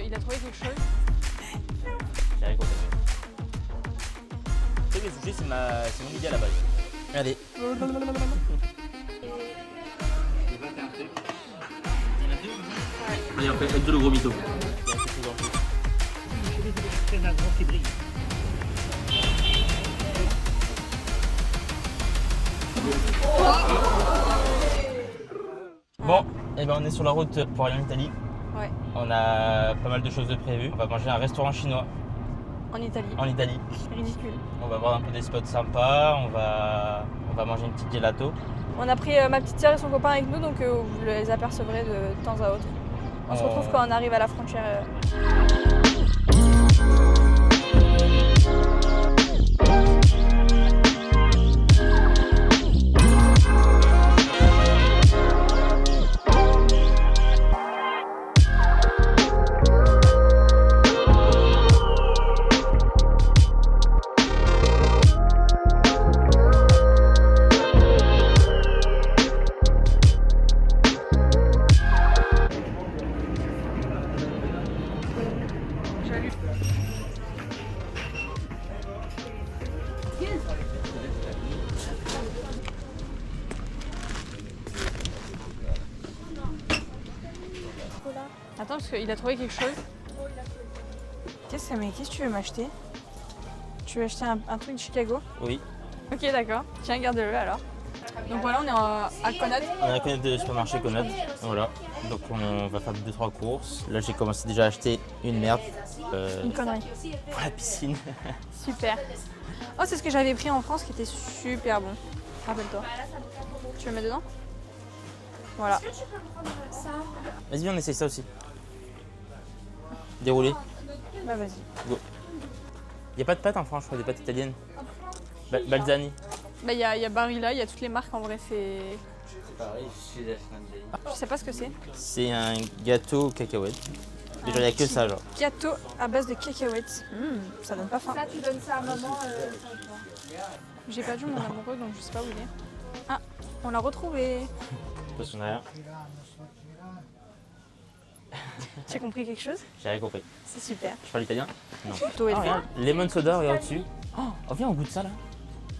qu'il a trouvé quelque chose. J'ai rien compris. Tu sais, les sushis, c'est mon idée à la base. Regardez. Et en fait, avec tout le gros mytho. Il y a un petit truc en plus. C'est un gros qui brille. Bon, et ben on est sur la route pour aller en Italie. Ouais. On a pas mal de choses de prévues. On va manger à un restaurant chinois En Italie. en Italie. Ridicule. On va voir un peu des spots sympas. On va manger une petite gelato. On a pris ma petite sœur et son copain avec nous, donc vous les apercevrez de temps à autre. On se retrouve quand on arrive à la frontière. Attends, parce qu'il a trouvé quelque chose. Qu'est-ce que tu veux m'acheter? Tu veux acheter un truc de Chicago? Oui. Ok, d'accord. Tiens, garde-le alors. Donc voilà, on est à Conad. On a connu de supermarché Conad. Voilà. Donc on va faire 2-3 courses. Là j'ai commencé déjà à acheter une merde. Une connerie. Pour la piscine. Super. Oh, c'est ce que j'avais pris en France qui était super bon. Rappelle-toi. Tu veux le mettre dedans? Voilà. Vas-y, on essaye ça aussi. Dérouler. Bah vas-y. Go. Il n'y a pas de pâtes en France, je crois, des pâtes italiennes. Balzani. Bah il y a Barilla, il y a toutes les marques en vrai, c'est... Je sais pas ce que c'est. C'est un gâteau aux cacahuètes. Déjà, il n'y a que ça, genre. Gâteau à base de cacahuètes. Ça donne pas faim. Ça, tu donnes ça à maman. J'ai perdu mon amoureux, donc je sais pas où il est. Ah, on l'a retrouvé. Parce qu'on a rien. Tu as compris quelque chose? J'ai rien compris. C'est super. Je parle italien? Non. Plutôt élevé. Regarde, lemon soda, regarde dessus. Oh, viens, on goûte ça là.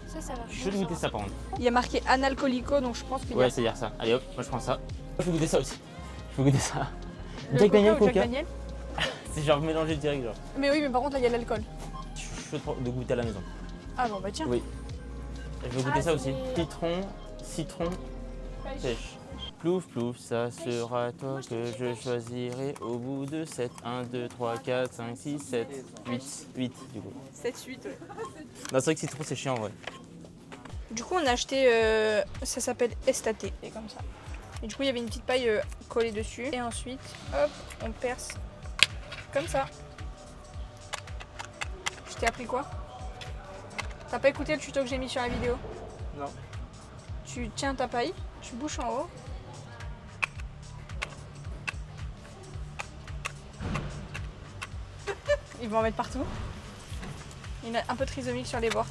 Ça va. Je suis chaud de goûter ça par contre. Il y a marqué analcoolico, donc je pense qu'il y a... Ouais, c'est dire ça. Allez hop, moi je prends ça. Je vais goûter ça aussi. Je vais goûter ça. le Jack Daniel, Coca ou Jack Coca. Daniel. C'est genre mélangé direct, genre. Mais oui, mais par contre là il y a l'alcool. Je suis chaud de goûter à la maison. Ah bon bah tiens. Oui. Je vais goûter ça aussi. Citron, pêche. Plouf, plouf, ça sera toi que je choisirai au bout de 7. 1, 2, 3, 4, 5, 6, 7, 8 du coup. 7-8 ouais. Non, c'est vrai que citron c'est chiant en vrai. Du coup on a acheté, ça s'appelle Estate, et comme ça. Et du coup il y avait une petite paille collée dessus. Et ensuite, hop, on perce comme ça. Je t'ai appris quoi? T'as pas écouté le tuto que j'ai mis sur la vidéo? Non. Tu tiens ta paille, tu bouches en haut. Ils vont en mettre partout. Il est un peu trisomique sur les bords.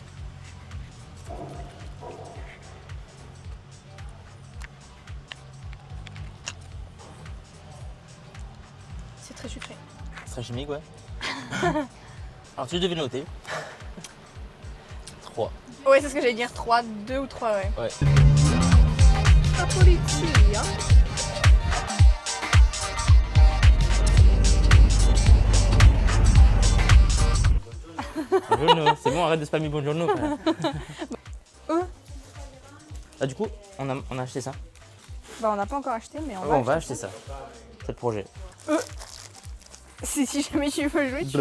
C'est très sucré. C'est très chimique, ouais. Alors, tu devais noter. 3. Ouais, c'est ce que j'allais dire. 3, 2 ou 3, ouais. Ouais. La police, hein. Buongiorno, c'est bon, arrête de spammer buongiorno. Ah, du coup, on a acheté ça. Bah, on n'a pas encore acheté, mais On va acheter ça. C'est le projet. Si jamais tu veux jouer, tu...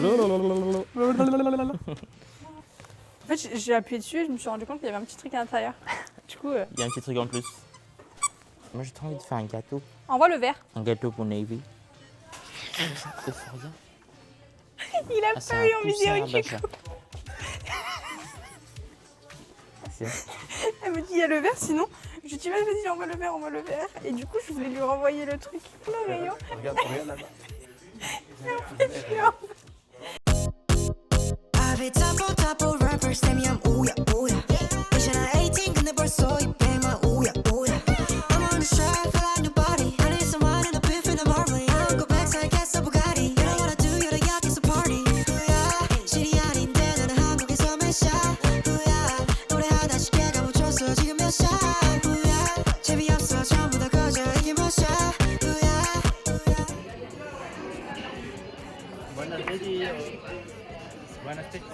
En fait, j'ai appuyé dessus et je me suis rendu compte qu'il y avait un petit truc à l'intérieur. Du coup, Il y a un petit truc en plus. Moi, j'ai trop envie de faire un gâteau. envoie le verre. Un gâteau pour Navy. C'est fort bien. Il a c'est pas un eu en poussin vidéo, à du Bacha. coup. C'est- Elle me dit, il y a le verre, sinon... Je lui dis, vas-y, envoie le verre, envoie le verre. Et du coup, je voulais lui renvoyer le truc. Le rayon. Regarde là-bas. I've top on top of rappers, tell me I'm ooh yeah, ooh yeah. Wish I 18, 근데 벌써 이 뱀아 ooh yeah, ooh yeah. I'm on the track, feel like nobody. I need some wine and a beef in the morning. I don't go back, so I guess a Bugatti. You don't wanna do Buon aspetto.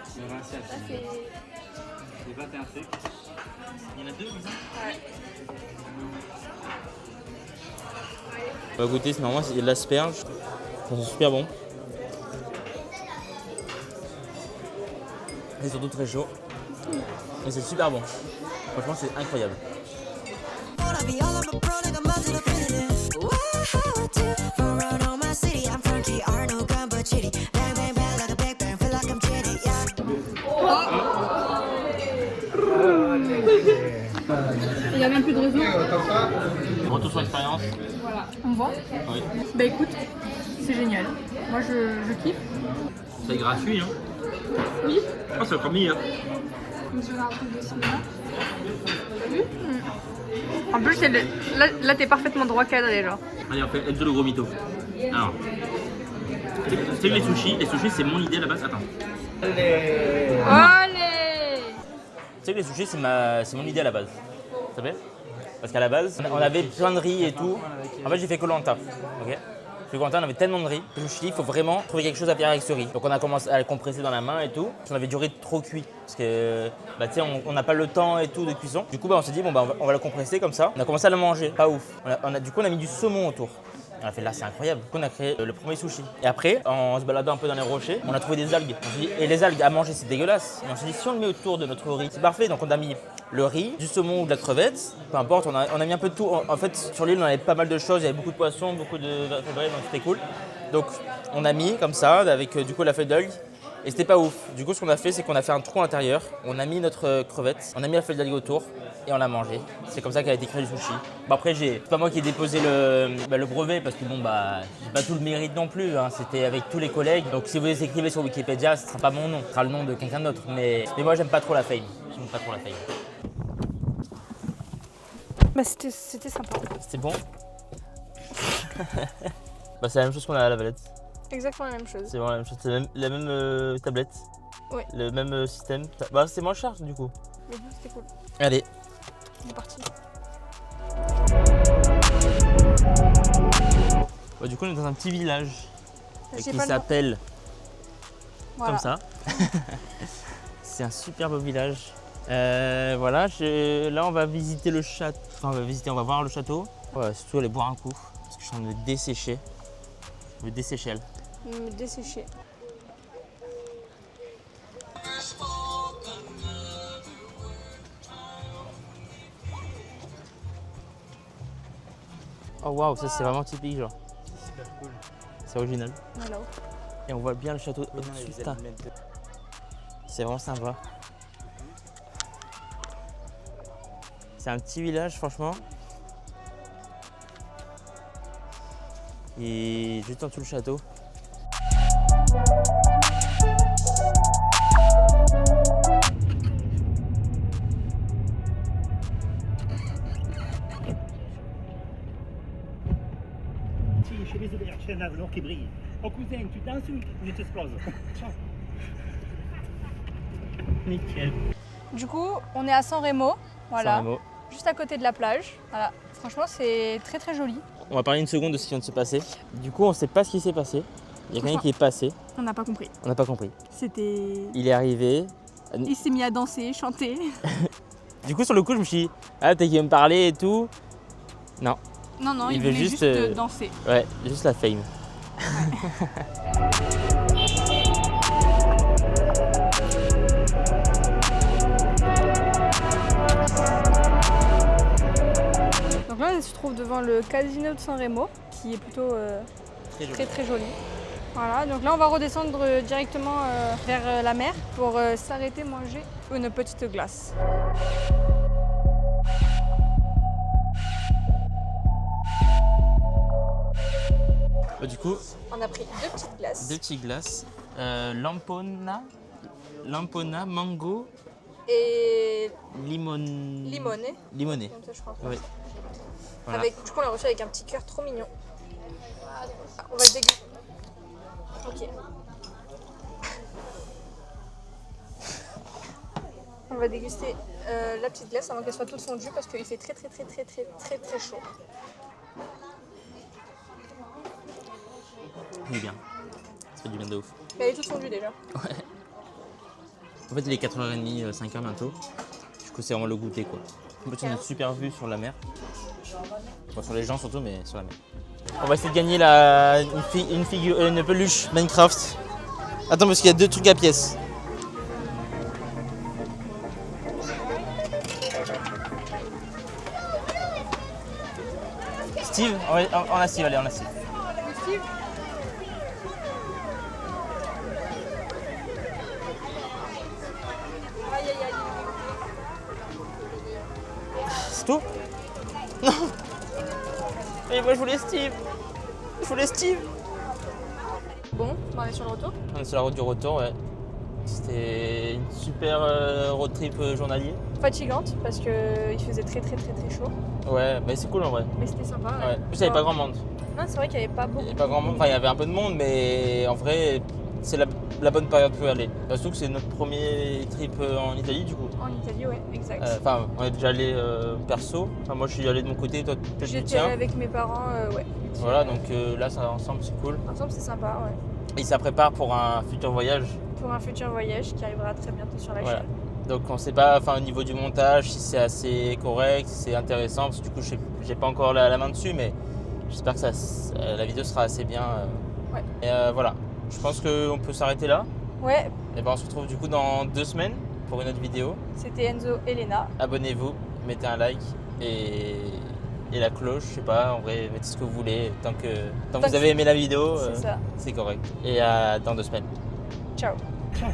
C'est 21 trucs. Il y en a 2 comme ça. Ouais. On va goûter, c'est normalement il y a de l'asperge. Ça sent super bon. C'est surtout très chaud. Et c'est super bon. Franchement, c'est incroyable. Wanna be all of my pro, nigga, I'm to the finish. Wow, too. For around on my city, I'm funky, art no gun but chitty. Bang, bang, bang, like a big bang, feel like I'm jitty, yeah. Il n'y a même plus de réseau. Retour sur l'expérience. Voilà, on voit. Oui. Bah écoute, c'est génial. Moi je kiffe. C'est gratuit, hein. Oui. Oh, c'est encore meilleur. En plus, là t'es parfaitement droit cadré, genre. Allez, on fait Enzo le gros mytho. Alors, c'est que les sushis c'est mon idée à la base. Attends. Allez. Tu sais que les sushis c'est mon idée à la base. Ça fait? Parce qu'à la base, on avait plein de riz et tout. En fait, j'ai fait Koh-Lanta. Ok. Chez Koh-Lanta, on avait tellement de riz. Le sushi, il faut vraiment trouver quelque chose à faire avec ce riz. Donc on a commencé à le compresser dans la main et tout. On avait du riz trop cuit. Parce que bah, tu sais, on n'a pas le temps et tout de cuisson. Du coup, bah, on s'est dit, bon, bah, on va le compresser comme ça. On a commencé à le manger. Pas ouf. Du coup, on a mis du saumon autour. On a fait là, c'est incroyable. Du coup, on a créé le premier sushi. Et après, en se baladant un peu dans les rochers, on a trouvé des algues. On s'est dit, et les algues à manger, c'est dégueulasse. Et on s'est dit, si on le met autour de notre riz, c'est parfait. Donc on a mis le riz, du saumon ou de la crevette, peu importe, on a mis un peu de tout. En fait, sur l'île, on avait pas mal de choses. Il y avait beaucoup de poissons, beaucoup de vertébrés, donc c'était cool. Donc on a mis comme ça, avec du coup la feuille d'algue. Et c'était pas ouf. Du coup, ce qu'on a fait, c'est qu'on a fait un trou à l'intérieur. On a mis notre crevette, on a mis la feuille d'algue autour. Et on l'a mangé. C'est comme ça qu'a été créé le sushi. Bon, après, c'est pas moi qui ai déposé le brevet parce que bon, bah, j'ai pas tout le mérite non plus. Hein. C'était avec tous les collègues. Donc si vous les écrivez sur Wikipédia, ce sera pas mon nom, ce sera le nom de quelqu'un d'autre. Mais moi, j'aime pas trop la fame. J'aime pas trop la fame. Bah c'était sympa. C'était bon. Bah, c'est la même chose qu'on a à la Valette. Exactement la même chose. C'est vraiment la même chose. C'est la même tablette. Ouais. Le même système. Bah, c'est moins cher du coup. Mais bon, c'était cool. Allez. On est parti. Bah, du coup, on est dans un petit village J'ai qui pas le nom. s'appelle Voilà. comme ça. C'est un superbe village. Voilà, là on va visiter le château. Enfin, on va voir le château. On va surtout aller boire un coup parce que je suis en train de me dessécher. Je me dessécher. Me dessécher. Oh waouh, ça c'est vraiment typique genre. C'est super cool. C'est original. Voilà. Et on voit bien le château au-dessus. Putain. C'est vraiment sympa. C'est un petit village franchement. Et juste en dessous le château. Chez les auberges, chez un avenant qui brille. Oh cousin, tu danses ou je t'explose? Ciao. Nickel. Du coup, on est à San Remo. Voilà. San Remo. Juste à côté de la plage. Voilà. Franchement, c'est très très joli. On va parler une seconde de ce qui vient de se passer. Du coup, on ne sait pas ce qui s'est passé. Il y a quelqu'un qui est passé. On n'a pas compris. On n'a pas compris. C'était. Il est arrivé. Il s'est mis à danser, chanter. Du coup, sur le coup, je me suis dit, ah, peut-être qu'il va me parler et tout. Non. Non, non, il veut voulait juste, juste danser. Ouais, juste la fame. Donc là, on se trouve devant le casino de San Remo, qui est plutôt très très joli. Voilà, donc là on va redescendre directement vers la mer pour s'arrêter manger une petite glace. Du coup, On a pris deux petites glaces. deux petites glaces. Lampona, mango, Et limoné. limoné, comme ça je crois. Oui. Voilà. Avec, du coup on l'a reçu avec un petit cœur trop mignon. Ah, on va le déguster. Ok. On va déguster la petite glace avant qu'elle soit toute fondue parce qu'il fait très très chaud. Il est bien. Ça fait du bien de ouf. Elle est toute fondue déjà. En fait, il est 4h30, 5h bientôt. Du coup, c'est vraiment le goûter quoi. En fait, on a une super vue sur la mer. Bon, sur les gens surtout, mais sur la mer. On va essayer de gagner une peluche Minecraft. Attends, parce qu'il y a 2 trucs à pièce. Steve, on a Steve, allez, on a Steve. Steve. Aïe aïe aïe. C'est tout? Non. Mais moi je voulais Steve. Je voulais Steve. Bon, on est sur le retour. On est sur la route du retour, ouais. C'était une super road trip journalier. Fatigante parce qu'il faisait très chaud. Ouais, mais c'est cool en vrai. Mais c'était sympa. Ouais. En plus, il n'y avait pas grand monde. Non, c'est vrai qu'il n'y avait pas Il beaucoup. n'y avait pas grand monde. Enfin, il y avait un peu de monde, mais en vrai, c'est la bonne période pour y aller. Surtout que c'est notre premier trip en Italie, du coup. En Italie, ouais, exact. Enfin, on est déjà allé perso. Enfin, moi, je suis allé de mon côté, toi, peut-être du J'étais tien. avec mes parents, ouais. Voilà, donc là, ça ensemble, c'est cool. Ensemble, c'est sympa, ouais. Et ça prépare pour un futur voyage. Pour un futur voyage qui arrivera très bientôt sur la Voilà. chaîne. Donc on sait pas, enfin au niveau du montage, si c'est assez correct, si c'est intéressant, parce que du coup j'ai pas encore la main dessus, mais j'espère que la vidéo sera assez bien. Ouais. Et voilà, je pense qu'on peut s'arrêter là. Ouais, Et ben on se retrouve du coup dans 2 semaines pour une autre vidéo. c'était Enzo et Léna. Abonnez-vous, mettez un like et la cloche, je sais pas, en vrai mettez ce que vous voulez, tant que vous avez aimé la vidéo, C'est ça. c'est correct. Et dans 2 semaines. Ciao. Ciao.